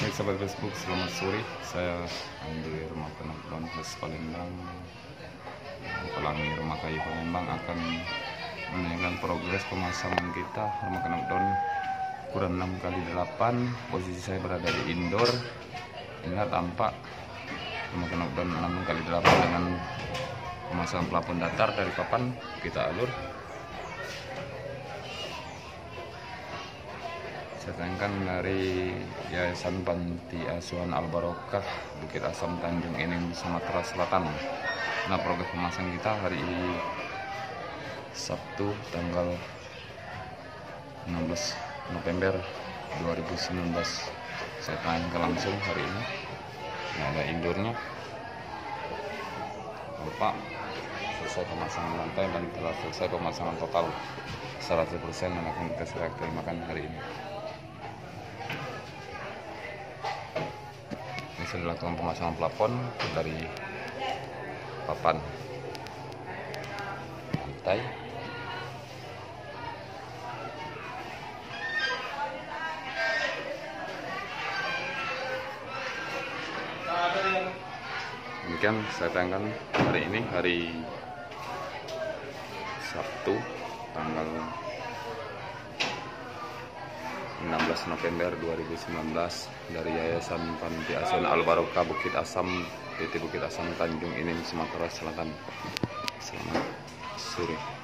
Baik sahabat Facebook, selamat sore. Saya di rumah penonton khas Palembang. Pelangi Rumah Kayu Palembang akan menunjukkan progres pemasangan kita rumah penonton ukuran 6x8. Posisi saya berada di indoor. Inilah tampak rumah penonton 6x8 dengan pemasangan plafon datar dari papan kita alur. Saya tayangkan dari Yayasan Panti Asuhan Al Barokah Bukit Asam Tanjung Enim, Sumatera Selatan. Nah, progres pemasang kita hari ini Sabtu tanggal 16 November 2019. Saya tayangkan langsung hari ini. Nah, ada indoornya. Lupa selesai pemasangan lantai dan telah selesai pemasangan total 100% yang akan kita serah terimakan hari ini. Sudah dilakukan pemasangan plafon dari papan lantai. Demikian saya tayangkan hari ini, hari Sabtu tanggal 16 November 2019 dari Yayasan Panti Asuhan Al Barokah Bukit Asam, Bukit Asam Tanjung Enim, Sumatera Selatan. Selamat sore.